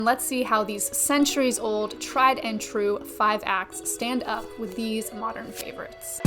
And let's see how these centuries-old, tried and true 5 acts stand up with these modern favorites.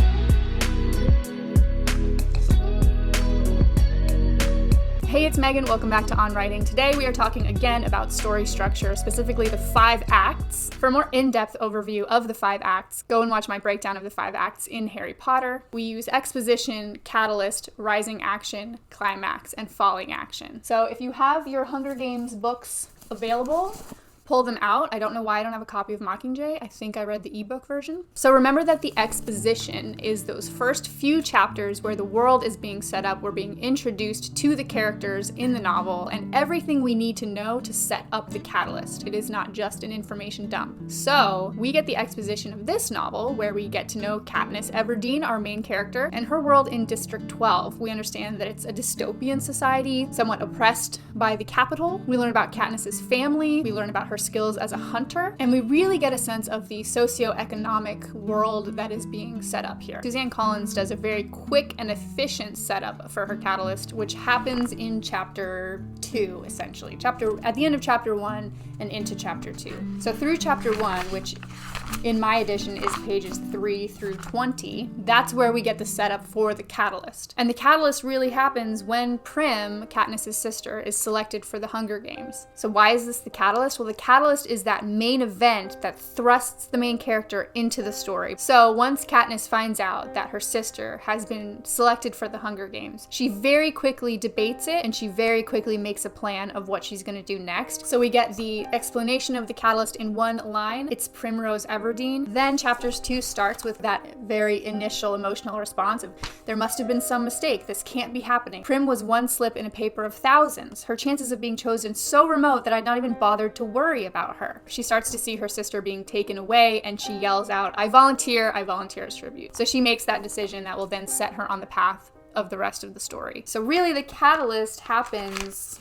Hey, it's Megan. Welcome back to On Writing. Today we are talking again about story structure, specifically the 5 acts. For a more in-depth overview of the 5 acts, go and watch my breakdown of the 5 acts in Harry Potter. We use exposition, catalyst, rising action, climax, and falling action. So if you have your Hunger Games books available, pull them out. I don't know why I don't have a copy of Mockingjay. I think I read the ebook version. So remember that the exposition is those first few chapters where the world is being set up, we're being introduced to the characters in the novel, and everything we need to know to set up the catalyst. It is not just an information dump. So we get the exposition of this novel where we get to know Katniss Everdeen, our main character, and her world in District 12. We understand that it's a dystopian society, somewhat oppressed by the capital. We learn about Katniss's family. We learn about her skills as a hunter, and we really get a sense of the socio-economic world that is being set up here. Suzanne Collins does a very quick and efficient setup for her catalyst, which happens in chapter 2, essentially. At the end of chapter 1 and into chapter 2. So through chapter 1, which in my edition is pages 3 through 20, that's where we get the setup for the catalyst. And the catalyst really happens when Prim, Katniss's sister, is selected for the Hunger Games. So why is this the catalyst? Well, the catalyst is that main event that thrusts the main character into the story. So once Katniss finds out that her sister has been selected for the Hunger Games, she very quickly debates it, and she very quickly makes a plan of what she's going to do next. So we get the explanation of the catalyst in one line. It's Primrose Everdeen. Then chapters 2 starts with that very initial emotional response of, there must have been some mistake. This can't be happening. Prim was one slip in a paper of thousands. Her chances of being chosen so remote that I'd not even bothered to worry about her. She starts to see her sister being taken away, and she yells out, I volunteer as tribute. So she makes that decision that will then set her on the path of the rest of the story. So really the catalyst happens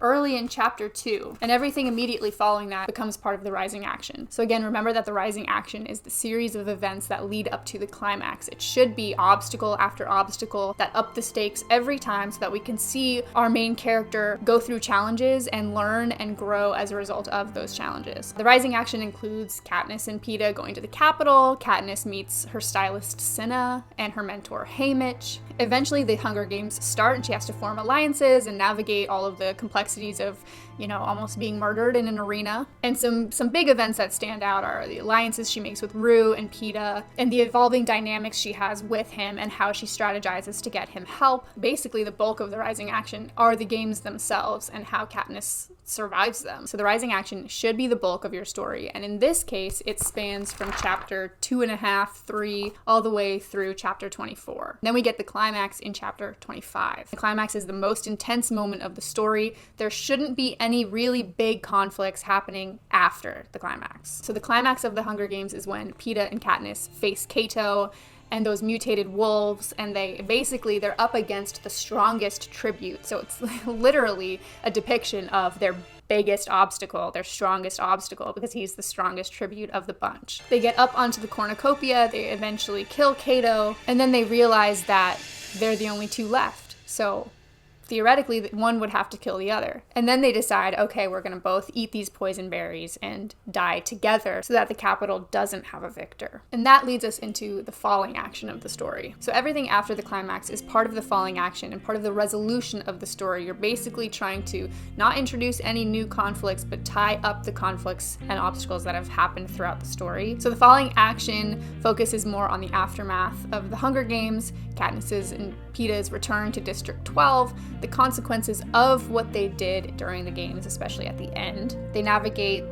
early in chapter 2, and everything immediately following that becomes part of the rising action. So again, remember that the rising action is the series of events that lead up to the climax. It should be obstacle after obstacle that up the stakes every time so that we can see our main character go through challenges and learn and grow as a result of those challenges. The rising action includes Katniss and Peeta going to the Capitol. Katniss meets her stylist Cinna and her mentor Haymitch. Eventually the Hunger Games start, and she has to form alliances and navigate all of the complexities of, almost being murdered in an arena. And some big events that stand out are the alliances she makes with Rue and Peeta, and the evolving dynamics she has with him and how she strategizes to get him help. Basically, the bulk of the rising action are the games themselves and how Katniss survives them. So the rising action should be the bulk of your story, and in this case, it spans from chapter 2.5, 3, all the way through chapter 24. Then we get the climax in chapter 25. The climax is the most intense moment of the story. There shouldn't be any really big conflicts happening after the climax. So the climax of the Hunger Games is when Peeta and Katniss face Cato and those mutated wolves, and they're up against the strongest tribute. So it's literally a depiction of their biggest obstacle, their strongest obstacle, because he's the strongest tribute of the bunch. They get up onto the cornucopia, they eventually kill Cato, and then they realize that they're the only 2 left. So theoretically, one would have to kill the other. And then they decide, okay, we're going to both eat these poison berries and die together so that the Capitol doesn't have a victor. And that leads us into the falling action of the story. So everything after the climax is part of the falling action and part of the resolution of the story. You're basically trying to not introduce any new conflicts, but tie up the conflicts and obstacles that have happened throughout the story. So the falling action focuses more on the aftermath of the Hunger Games, Katniss's and Peeta's return to District 12, the consequences of what they did during the games, especially at the end. They navigate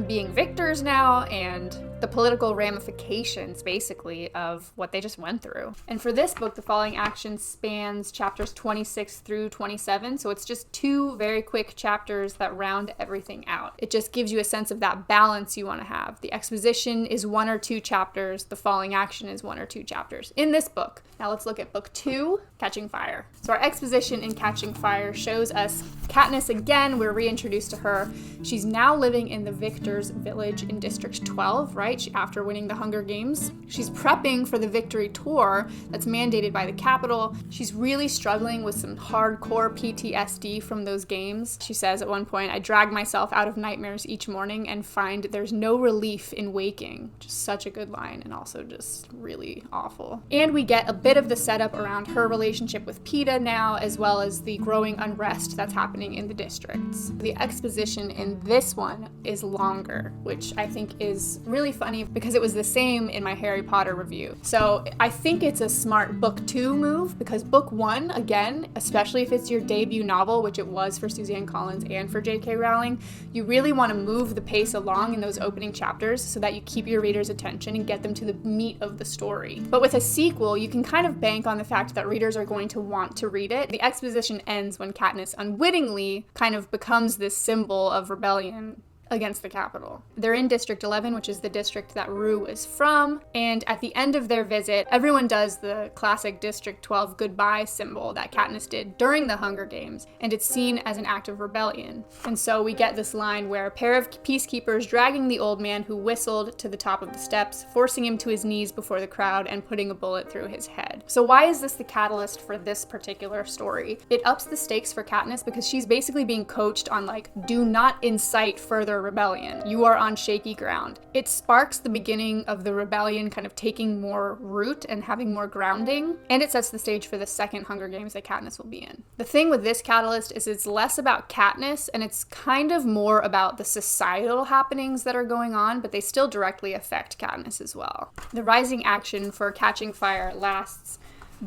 being victors now and the political ramifications, basically, of what they just went through. And for this book, the falling action spans chapters 26 through 27, so it's just 2 very quick chapters that round everything out. It just gives you a sense of that balance you want to have. The exposition is 1 or 2 chapters, the falling action is 1 or 2 chapters in this book. Now let's look at book 2, Catching Fire. So our exposition in Catching Fire shows us Katniss again. We're reintroduced to her. She's now living in the Victor's village in District 12, right? right? After winning the Hunger Games. She's prepping for the victory tour that's mandated by the Capitol. She's really struggling with some hardcore PTSD from those games. She says at one point, "I drag myself out of nightmares each morning and find there's no relief in waking." Just such a good line, and also just really awful. And we get a bit of the setup around her relationship with PETA now, as well as the growing unrest that's happening in the districts. The exposition in this one is longer, which I think is really funny because it was the same in my Harry Potter review. So I think it's a smart book 2 move, because book 1, again, especially if it's your debut novel, which it was for Suzanne Collins and for J.K. Rowling, you really want to move the pace along in those opening chapters so that you keep your readers' attention and get them to the meat of the story. But with a sequel, you can kind of bank on the fact that readers are going to want to read it. The exposition ends when Katniss unwittingly kind of becomes this symbol of rebellion against the Capitol. They're in District 11, which is the district that Rue is from, and at the end of their visit, everyone does the classic District 12 goodbye symbol that Katniss did during the Hunger Games, and it's seen as an act of rebellion. And so we get this line where a pair of peacekeepers dragging the old man who whistled to the top of the steps, forcing him to his knees before the crowd and putting a bullet through his head. So why is this the catalyst for this particular story? It ups the stakes for Katniss because she's basically being coached on, like, do not incite further rebellion. You are on shaky ground. It sparks the beginning of the rebellion kind of taking more root and having more grounding, and it sets the stage for the second Hunger Games that Katniss will be in. The thing with this catalyst is it's less about Katniss, and it's kind of more about the societal happenings that are going on, but they still directly affect Katniss as well. The rising action for Catching Fire lasts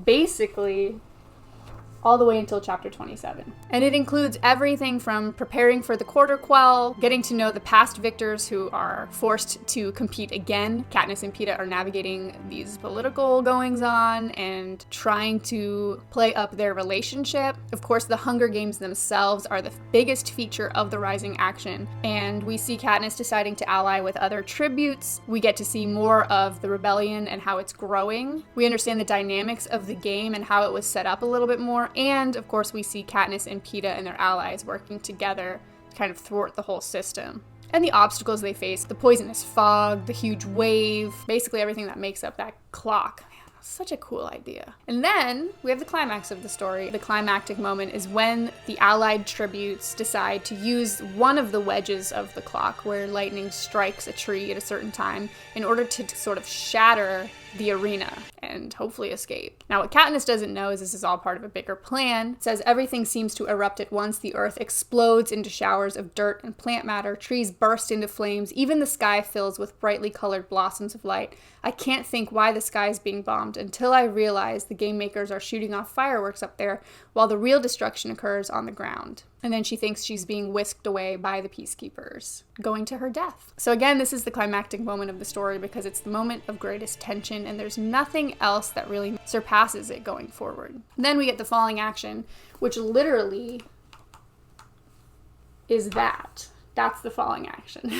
basically all the way until chapter 27. And it includes everything from preparing for the Quarter Quell, getting to know the past victors who are forced to compete again. Katniss and PETA are navigating these political goings-on and trying to play up their relationship. Of course, the Hunger Games themselves are the biggest feature of the rising action, and we see Katniss deciding to ally with other tributes. We get to see more of the rebellion and how it's growing. We understand the dynamics of the game and how it was set up a little bit more. And, of course, we see Katniss and PETA and their allies working together to kind of thwart the whole system. And the obstacles they face, the poisonous fog, the huge wave, basically everything that makes up that clock. Man, that's such a cool idea. And then we have the climax of the story. The climactic moment is when the allied tributes decide to use one of the wedges of the clock, where lightning strikes a tree at a certain time, in order to sort of shatter the arena and hopefully escape. Now, what Katniss doesn't know is this is all part of a bigger plan. It says everything seems to erupt at once. The earth explodes into showers of dirt and plant matter. Trees burst into flames. Even the sky fills with brightly colored blossoms of light. I can't think why the sky is being bombed until I realize the game makers are shooting off fireworks up there while the real destruction occurs on the ground. And then she thinks she's being whisked away by the peacekeepers, going to her death. So again, this is the climactic moment of the story because it's the moment of greatest tension, and there's nothing else that really surpasses it going forward. And then we get the falling action, which literally is that. That's the falling action.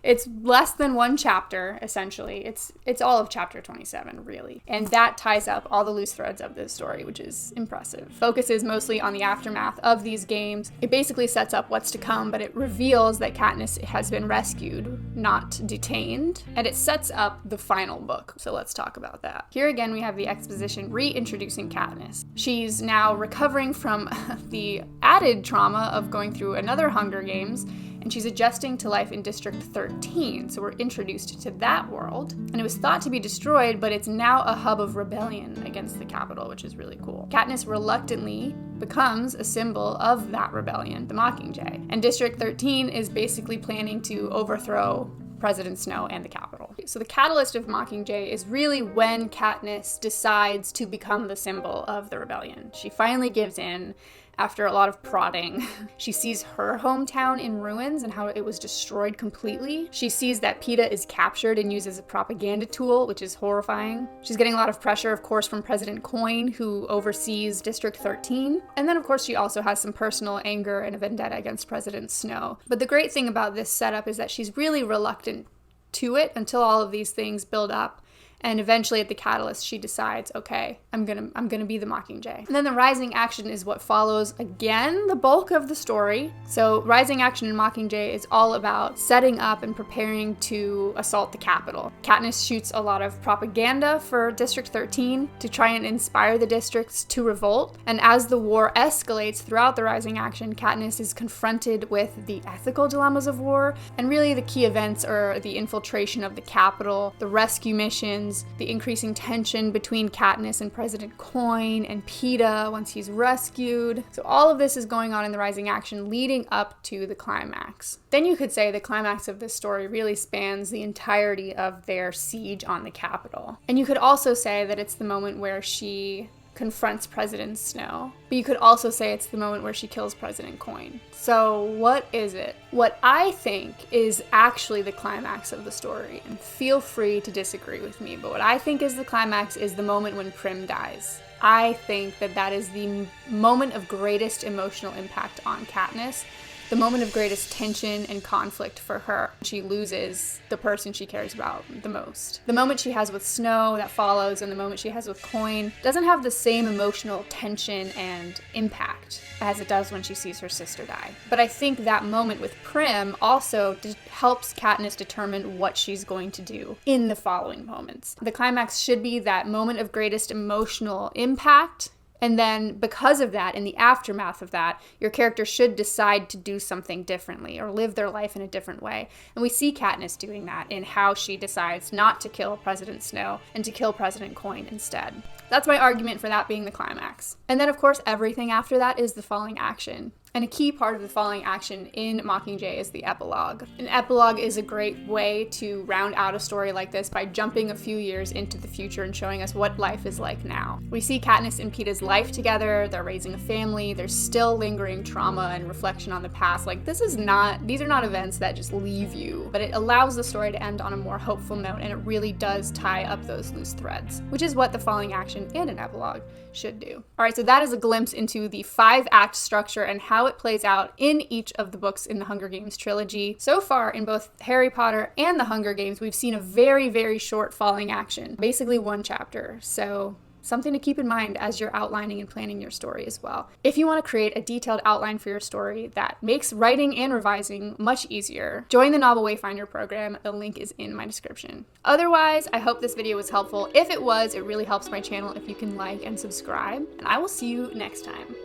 It's less than one chapter, essentially. It's all of chapter 27, really. And that ties up all the loose threads of this story, which is impressive. Focuses mostly on the aftermath of these games. It basically sets up what's to come, but it reveals that Katniss has been rescued, not detained. And it sets up the final book. So let's talk about that. Here again, we have the exposition reintroducing Katniss. She's now recovering from the added trauma of going through another Hunger Games, and she's adjusting to life in District 13, so we're introduced to that world. And it was thought to be destroyed, but it's now a hub of rebellion against the Capitol, which is really cool. Katniss reluctantly becomes a symbol of that rebellion, the Mockingjay. And District 13 is basically planning to overthrow President Snow and the Capitol. So the catalyst of Mockingjay is really when Katniss decides to become the symbol of the rebellion. She finally gives in after a lot of prodding. She sees her hometown in ruins and how it was destroyed completely. She sees that PETA is captured and used as a propaganda tool, which is horrifying. She's getting a lot of pressure, of course, from President Coin, who oversees District 13. And then, of course, she also has some personal anger and a vendetta against President Snow. But the great thing about this setup is that she's really reluctant to it until all of these things build up. And eventually at the catalyst, she decides, okay, I'm gonna be the Mockingjay. And then the rising action is what follows, again, the bulk of the story. So rising action in Mockingjay is all about setting up and preparing to assault the Capitol. Katniss shoots a lot of propaganda for District 13 to try and inspire the districts to revolt. And as the war escalates throughout the rising action, Katniss is confronted with the ethical dilemmas of war, and really the key events are the infiltration of the Capitol, the rescue missions, the increasing tension between Katniss and President Coin and Peeta once he's rescued. So all of this is going on in the rising action leading up to the climax. Then you could say the climax of this story really spans the entirety of their siege on the Capitol. And you could also say that it's the moment where she confronts President Snow. But you could also say it's the moment where she kills President Coin. So what is it? What I think is actually the climax of the story, and feel free to disagree with me, but what I think is the climax is the moment when Prim dies. I think that that is the moment of greatest emotional impact on Katniss, the moment of greatest tension and conflict for her. She loses the person she cares about the most. The moment she has with Snow that follows and the moment she has with Coin doesn't have the same emotional tension and impact as it does when she sees her sister die. But I think that moment with Prim also helps Katniss determine what she's going to do in the following moments. The climax should be that moment of greatest emotional impact. And then because of that, in the aftermath of that, your character should decide to do something differently or live their life in a different way. And we see Katniss doing that in how she decides not to kill President Snow and to kill President Coin instead. That's my argument for that being the climax. And then, of course, everything after that is the falling action. And a key part of the falling action in Mockingjay is the epilogue. An epilogue is a great way to round out a story like this by jumping a few years into the future and showing us what life is like now. We see Katniss and Peeta's life together, they're raising a family, there's still lingering trauma and reflection on the past. Like, these are not events that just leave you, but it allows the story to end on a more hopeful note, and it really does tie up those loose threads, which is what the falling action and an epilogue should do. All right, so that is a glimpse into the 5-act structure and how it plays out in each of the books in the Hunger Games trilogy. So far, in both Harry Potter and the Hunger Games, we've seen a very, very short falling action, basically one chapter. So something to keep in mind as you're outlining and planning your story as well. If you want to create a detailed outline for your story that makes writing and revising much easier, join the Novel Wayfinder program. The link is in my description. Otherwise, I hope this video was helpful. If it was, it really helps my channel if you can like and subscribe, and I will see you next time.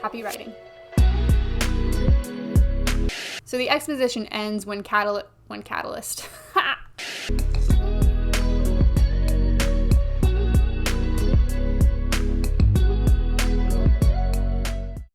Happy writing. So the exposition ends when Catalyst